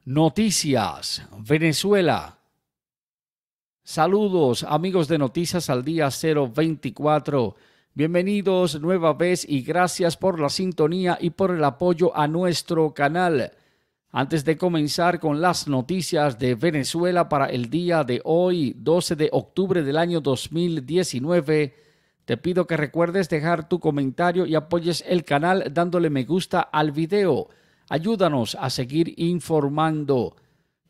Noticias, Venezuela. Saludos amigos de Noticias al Día 024. Bienvenidos nueva vez y gracias por la sintonía y por el apoyo a nuestro canal. Antes de comenzar con las noticias de Venezuela para el día de hoy, 12 de octubre del año 2019, te pido que recuerdes dejar tu comentario y apoyes el canal dándole me gusta al video. Ayúdanos a seguir informando.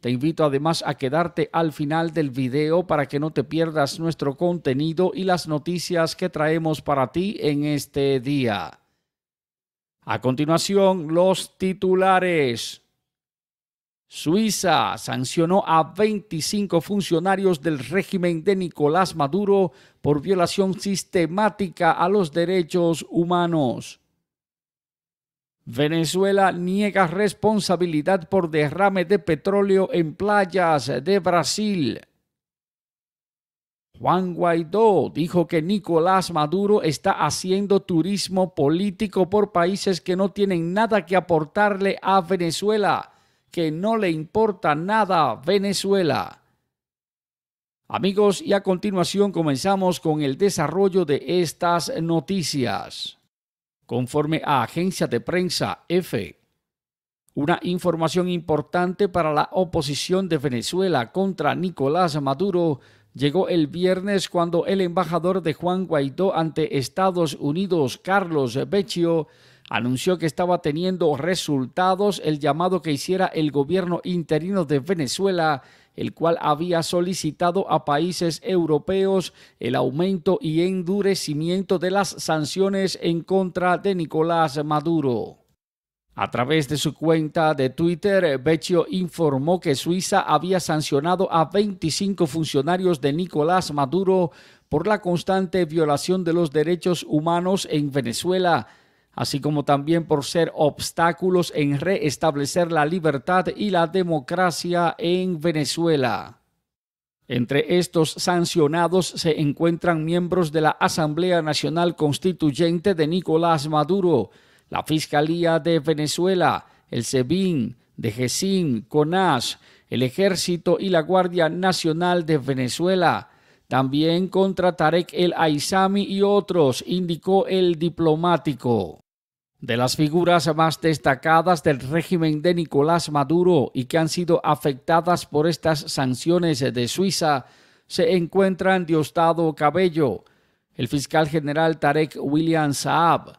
Te invito además a quedarte al final del video para que no te pierdas nuestro contenido y las noticias que traemos para ti en este día. A continuación, los titulares. Suiza sancionó a 25 funcionarios del régimen de Nicolás Maduro por violación sistemática a los derechos humanos. Venezuela niega responsabilidad por derrame de petróleo en playas de Brasil. Juan Guaidó dijo que Nicolás Maduro está haciendo turismo político por países que no tienen nada que aportarle a Venezuela, que no le importa nada a Venezuela. Amigos, y a continuación comenzamos con el desarrollo de estas noticias. Conforme a agencia de prensa EFE, una información importante para la oposición de Venezuela contra Nicolás Maduro llegó el viernes cuando el embajador de Juan Guaidó ante Estados Unidos, Carlos Vecchio, anunció que estaba teniendo resultados el llamado que hiciera el gobierno interino de Venezuela, el cual había solicitado a países europeos el aumento y endurecimiento de las sanciones en contra de Nicolás Maduro. A través de su cuenta de Twitter, Vecchio informó que Suiza había sancionado a 25 funcionarios de Nicolás Maduro por la constante violación de los derechos humanos en Venezuela, así como también por ser obstáculos en restablecer la libertad y la democracia en Venezuela. Entre estos sancionados se encuentran miembros de la Asamblea Nacional Constituyente de Nicolás Maduro, la Fiscalía de Venezuela, el SEBIN, DGCIN, CONAS, el Ejército y la Guardia Nacional de Venezuela. También contra Tarek El Aissami y otros, indicó el diplomático. De las figuras más destacadas del régimen de Nicolás Maduro y que han sido afectadas por estas sanciones de Suiza se encuentran Diosdado Cabello, el fiscal general Tarek William Saab,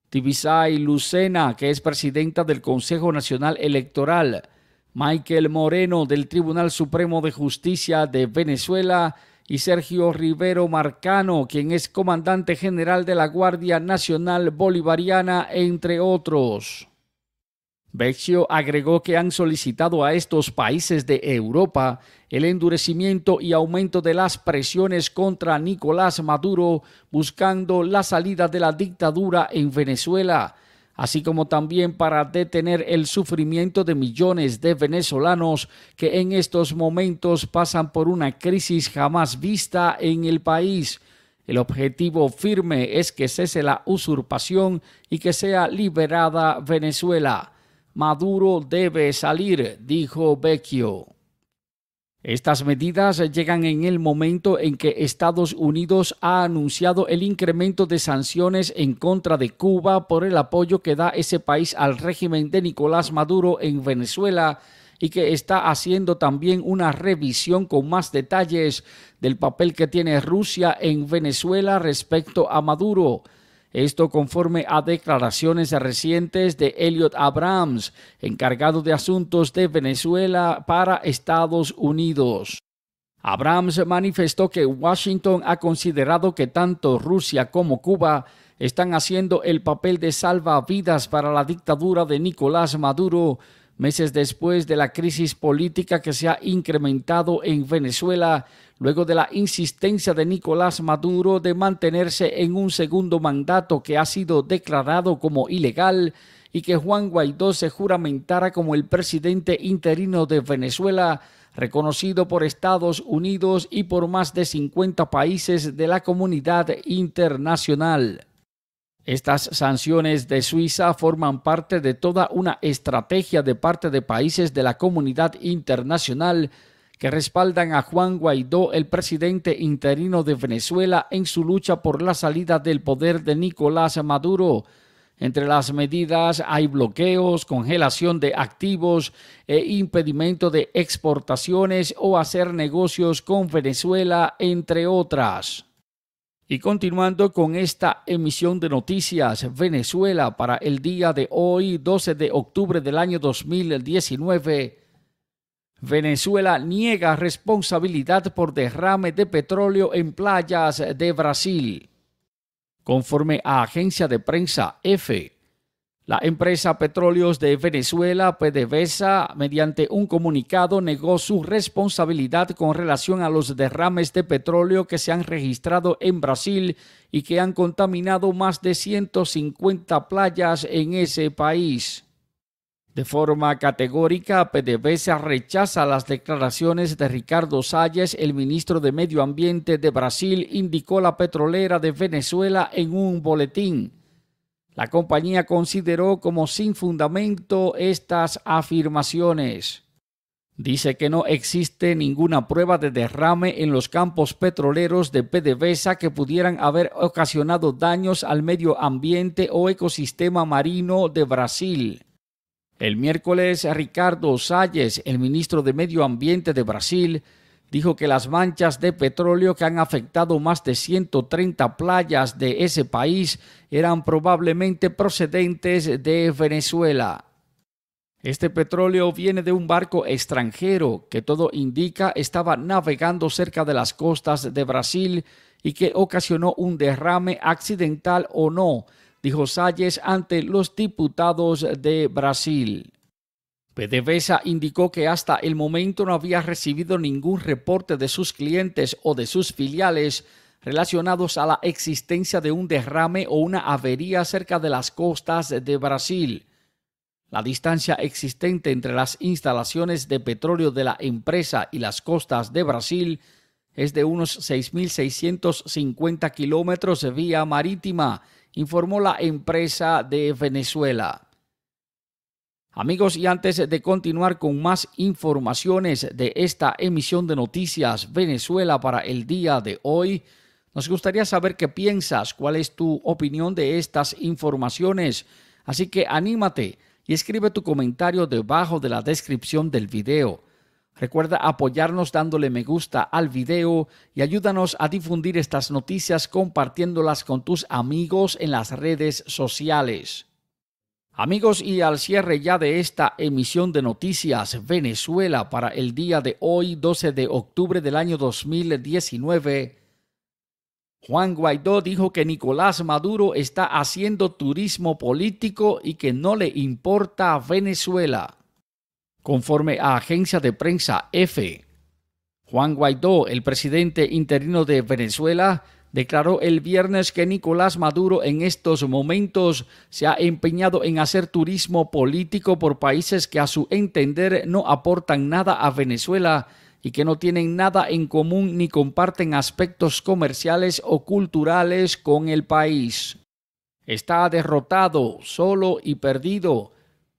Tibisay Lucena, que es presidenta del Consejo Nacional Electoral, Michael Moreno del Tribunal Supremo de Justicia de Venezuela y Sergio Rivero Marcano, quien es comandante general de la Guardia Nacional Bolivariana, entre otros. Vecchio agregó que han solicitado a estos países de Europa el endurecimiento y aumento de las presiones contra Nicolás Maduro, buscando la salida de la dictadura en Venezuela, así como también para detener el sufrimiento de millones de venezolanos que en estos momentos pasan por una crisis jamás vista en el país. El objetivo firme es que cese la usurpación y que sea liberada Venezuela. Maduro debe salir, dijo Vecchio. Estas medidas llegan en el momento en que Estados Unidos ha anunciado el incremento de sanciones en contra de Cuba por el apoyo que da ese país al régimen de Nicolás Maduro en Venezuela y que está haciendo también una revisión con más detalles del papel que tiene Rusia en Venezuela respecto a Maduro. Esto conforme a declaraciones recientes de Elliot Abrams, encargado de asuntos de Venezuela para Estados Unidos. Abrams manifestó que Washington ha considerado que tanto Rusia como Cuba están haciendo el papel de salvavidas para la dictadura de Nicolás Maduro, meses después de la crisis política que se ha incrementado en Venezuela, luego de la insistencia de Nicolás Maduro de mantenerse en un segundo mandato que ha sido declarado como ilegal y que Juan Guaidó se juramentara como el presidente interino de Venezuela, reconocido por Estados Unidos y por más de 50 países de la comunidad internacional. Estas sanciones de Suiza forman parte de toda una estrategia de parte de países de la comunidad internacional que respaldan a Juan Guaidó, el presidente interino de Venezuela, en su lucha por la salida del poder de Nicolás Maduro. Entre las medidas hay bloqueos, congelación de activos e impedimento de exportaciones o hacer negocios con Venezuela, entre otras. Y continuando con esta emisión de noticias, Venezuela para el día de hoy, 12 de octubre del año 2019, Venezuela niega responsabilidad por derrame de petróleo en playas de Brasil. Conforme a agencia de prensa EFE, la empresa Petróleos de Venezuela, PDVSA, mediante un comunicado negó su responsabilidad con relación a los derrames de petróleo que se han registrado en Brasil y que han contaminado más de 150 playas en ese país. De forma categórica, PDVSA rechaza las declaraciones de Ricardo Salles, el ministro de Medio Ambiente de Brasil, indicó la petrolera de Venezuela en un boletín. La compañía consideró como sin fundamento estas afirmaciones. Dice que no existe ninguna prueba de derrame en los campos petroleros de PDVSA que pudieran haber ocasionado daños al medio ambiente o ecosistema marino de Brasil. El miércoles, Ricardo Salles, el ministro de Medio Ambiente de Brasil, dijo que las manchas de petróleo que han afectado más de 130 playas de ese país eran probablemente procedentes de Venezuela. Este petróleo viene de un barco extranjero que todo indica estaba navegando cerca de las costas de Brasil y que ocasionó un derrame accidental o no, dijo Salles ante los diputados de Brasil. PDVSA indicó que hasta el momento no había recibido ningún reporte de sus clientes o de sus filiales relacionados a la existencia de un derrame o una avería cerca de las costas de Brasil. La distancia existente entre las instalaciones de petróleo de la empresa y las costas de Brasil es de unos 6.650 kilómetros vía marítima, informó la empresa de Venezuela. Amigos, y antes de continuar con más informaciones de esta emisión de Noticias Venezuela para el día de hoy, nos gustaría saber qué piensas, cuál es tu opinión de estas informaciones. Así que anímate y escribe tu comentario debajo de la descripción del video. Recuerda apoyarnos dándole me gusta al video y ayúdanos a difundir estas noticias compartiéndolas con tus amigos en las redes sociales. Amigos, y al cierre ya de esta emisión de Noticias Venezuela para el día de hoy, 12 de octubre del año 2019, Juan Guaidó dijo que Nicolás Maduro está haciendo turismo político y que no le importa Venezuela. Conforme a agencia de prensa EFE, Juan Guaidó, el presidente interino de Venezuela, declaró el viernes que Nicolás Maduro en estos momentos se ha empeñado en hacer turismo político por países que a su entender no aportan nada a Venezuela y que no tienen nada en común ni comparten aspectos comerciales o culturales con el país. Está derrotado, solo y perdido.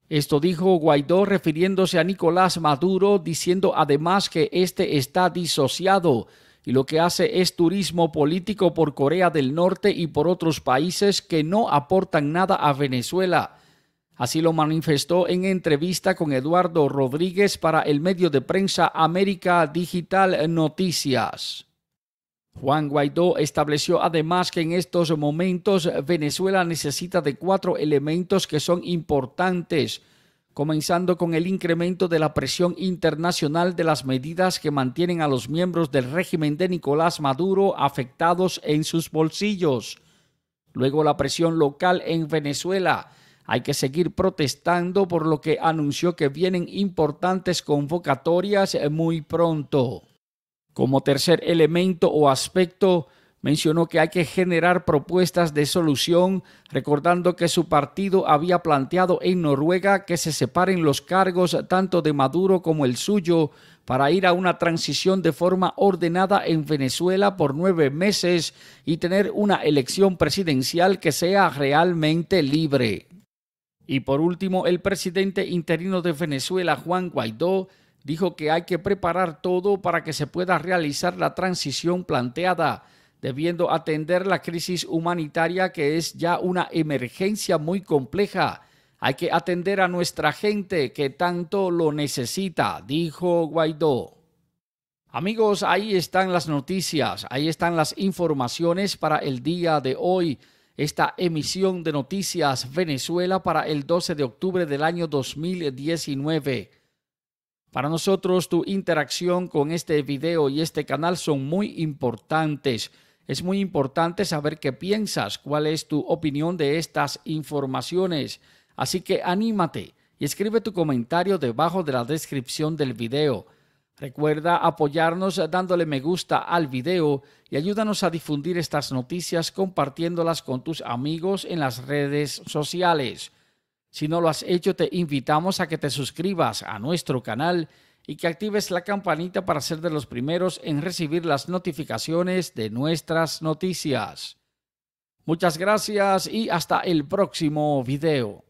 Esto dijo Guaidó refiriéndose a Nicolás Maduro, diciendo además que este está disociado y lo que hace es turismo político por Corea del Norte y por otros países que no aportan nada a Venezuela. Así lo manifestó en entrevista con Eduardo Rodríguez para el medio de prensa América Digital Noticias. Juan Guaidó estableció además que en estos momentos Venezuela necesita de 4 elementos que son importantes, comenzando con el incremento de la presión internacional de las medidas que mantienen a los miembros del régimen de Nicolás Maduro afectados en sus bolsillos. Luego la presión local en Venezuela. Hay que seguir protestando, por lo que anunció que vienen importantes convocatorias muy pronto. Como tercer elemento o aspecto, Mencionó que hay que generar propuestas de solución, recordando que su partido había planteado en Noruega que se separen los cargos tanto de Maduro como el suyo para ir a una transición de forma ordenada en Venezuela por 9 meses y tener una elección presidencial que sea realmente libre. Y por último, el presidente interino de Venezuela, Juan Guaidó, dijo que hay que preparar todo para que se pueda realizar la transición planteada, debiendo atender la crisis humanitaria que es ya una emergencia muy compleja. Hay que atender a nuestra gente que tanto lo necesita, dijo Guaidó. Amigos, ahí están las noticias, ahí están las informaciones para el día de hoy. Esta emisión de Noticias Venezuela para el 12 de octubre del año 2019. Para nosotros, tu interacción con este video y este canal son muy importantes. Es muy importante saber qué piensas, cuál es tu opinión de estas informaciones. Así que anímate y escribe tu comentario debajo de la descripción del video. Recuerda apoyarnos dándole me gusta al video y ayúdanos a difundir estas noticias compartiéndolas con tus amigos en las redes sociales. Si no lo has hecho, te invitamos a que te suscribas a nuestro canal y que actives la campanita para ser de los primeros en recibir las notificaciones de nuestras noticias. Muchas gracias y hasta el próximo video.